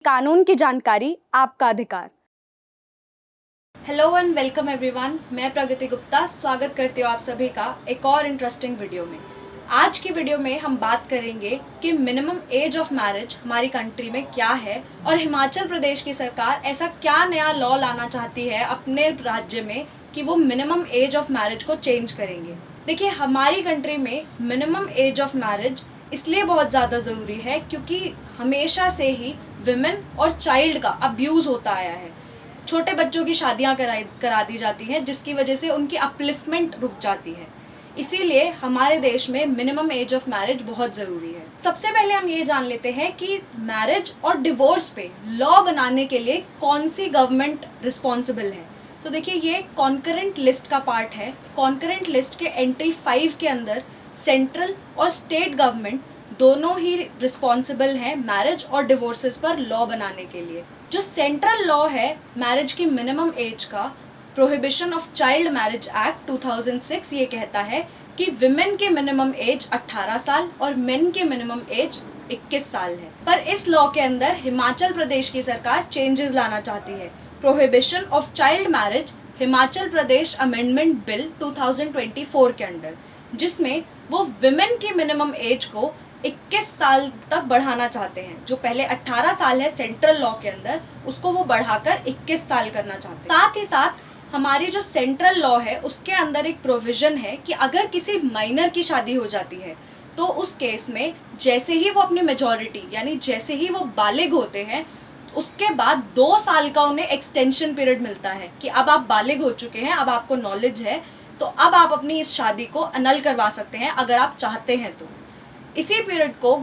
कानून की जानकारी आपका अधिकार। हेलो एंड वेलकम एवरीवन, मैं प्रगति गुप्ता स्वागत करती हूँ आप सभी का एक और इंटरेस्टिंग वीडियो में। आज की वीडियो में हम बात करेंगे कि मिनिमम एज ऑफ मैरिज हमारी कंट्री में क्या है और हिमाचल प्रदेश की सरकार ऐसा क्या नया लॉ लाना चाहती है अपने राज्य में कि वो मिनिमम एज ऑफ मैरिज को चेंज करेंगे। देखिए, हमारी कंट्री में मिनिमम एज ऑफ मैरिज इसलिए बहुत ज़्यादा ज़रूरी है क्योंकि हमेशा से ही विमेन और चाइल्ड का अब्यूज़ होता आया है। छोटे बच्चों की शादियां करा दी जाती हैं जिसकी वजह से उनकी अपलिफ्टमेंट रुक जाती है। इसीलिए हमारे देश में मिनिमम एज ऑफ मैरिज बहुत ज़रूरी है। सबसे पहले हम ये जान लेते हैं कि मैरिज और डिवोर्स पे लॉ बनाने के लिए कौन सी गवर्नमेंट रिस्पॉन्सिबल है। तो देखिए, ये कॉन्करेंट लिस्ट का पार्ट है। कॉन्करेंट लिस्ट के एंट्री 5 के अंदर सेंट्रल और स्टेट गवर्नमेंट दोनों ही रिस्पॉन्सिबल हैं मैरिज और डिवोर्सेस पर लॉ बनाने के लिए। जो सेंट्रल लॉ है मैरिज की मिनिमम एज का, prohibition of child marriage act 2006, ये कहता है कि विमेन की मिनिमम एज 18 साल और मेन की मिनिमम एज 21 साल है। पर इस लॉ के अंदर हिमाचल प्रदेश की सरकार चेंजेस लाना चाहती है। Prohibition of child marriage Himachal Pradesh amendment bill 2024 के अंडर, जिसमें वो विमेन की मिनिमम एज को 21 साल तक बढ़ाना चाहते हैं। जो पहले 18 साल है सेंट्रल लॉ के अंदर, उसको वो बढ़ाकर 21 साल करना चाहते हैं। साथ ही साथ हमारी जो सेंट्रल लॉ है उसके अंदर एक प्रोविजन है कि अगर किसी माइनर की शादी हो जाती है तो उस केस में जैसे ही वो अपनी मेजॉरिटी यानी जैसे ही वो बालिग होते हैं उसके बाद 2 साल का उन्हें एक्सटेंशन पीरियड मिलता है कि अब आप बालिग हो चुके हैं, अब आपको नॉलेज है, तो अब आप अपनी इस शादी को अनल करवा सकते हैं अगर आप चाहते हैं तो। इसी पीरियड को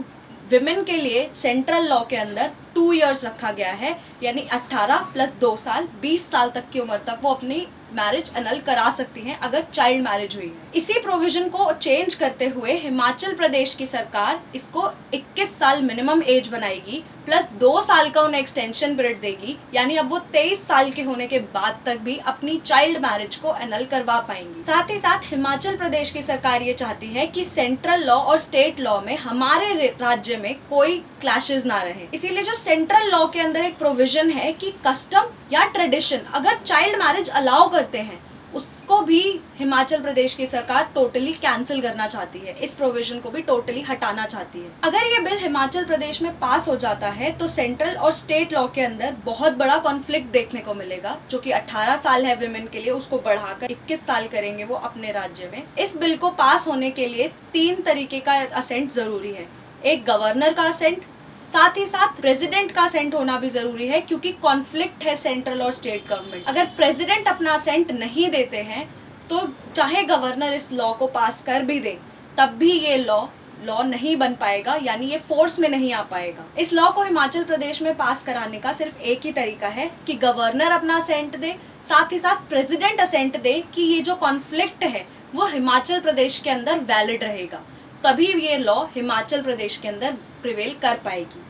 विमेन के लिए सेंट्रल लॉ के अंदर 2 इयर्स रखा गया है, यानी 18 + 2 साल 20 साल तक की उम्र तक वो अपनी मैरिज अनल करा सकती हैं अगर चाइल्ड मैरिज हुई है। इसी प्रोविजन को चेंज करते हुए हिमाचल प्रदेश की सरकार इसको 21 साल मिनिमम एज बनाएगी प्लस 2 साल का उन्हें एक्सटेंशन पीरियड देगी, यानी अब वो 23 साल के होने के बाद तक भी अपनी चाइल्ड मैरिज को अनल करवा पाएंगी। साथ ही साथ हिमाचल प्रदेश की सरकार ये चाहती है कि सेंट्रल लॉ और स्टेट लॉ में हमारे राज्य में कोई क्लैशेस ना रहे। इसीलिए जो सेंट्रल लॉ के अंदर एक प्रोविजन है कि कस्टम या ट्रेडिशन अगर चाइल्ड मैरिज अलाउ करते हैं उसको भी हिमाचल प्रदेश की सरकार टोटली कैंसिल करना चाहती है। इस प्रोविजन को भी टोटली हटाना चाहती है। अगर ये बिल हिमाचल प्रदेश में पास हो जाता है तो सेंट्रल और स्टेट लॉ के अंदर बहुत बड़ा कॉन्फ्लिक्ट देखने को मिलेगा। जो कि 18 साल है विमेन के लिए, उसको बढ़ाकर 21 साल करेंगे वो अपने राज्य में। इस बिल को पास होने के लिए 3 तरीके का असेंट जरूरी है। एक गवर्नर का असेंट, साथ ही साथ प्रेसिडेंट का असेंट होना भी जरूरी है क्योंकि कॉन्फ्लिक्ट है सेंट्रल और स्टेट गवर्नमेंट। अगर प्रेसिडेंट अपना असेंट नहीं देते हैं तो चाहे गवर्नर इस लॉ को पास कर भी दे तब भी ये लॉ नहीं बन पाएगा, यानी ये फोर्स में नहीं आ पाएगा। इस लॉ को हिमाचल प्रदेश में पास कराने का सिर्फ एक ही तरीका है कि गवर्नर अपना असेंट दे, साथ ही साथ प्रेसिडेंट असेंट दे कि ये जो कॉन्फ्लिक्ट है वो हिमाचल प्रदेश के अंदर वैलिड रहेगा, तभी ये लॉ हिमाचल प्रदेश के अंदर प्रिवेल कर पाएगी।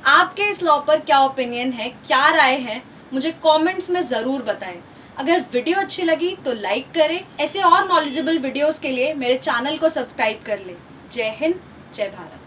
आपके इस लॉ पर क्या ओपिनियन है, क्या राय है, मुझे कमेंट्स में ज़रूर बताएं। अगर वीडियो अच्छी लगी तो लाइक करें। ऐसे और नॉलेजेबल वीडियोस के लिए मेरे चैनल को सब्सक्राइब कर लें। जय हिंद, जय भारत।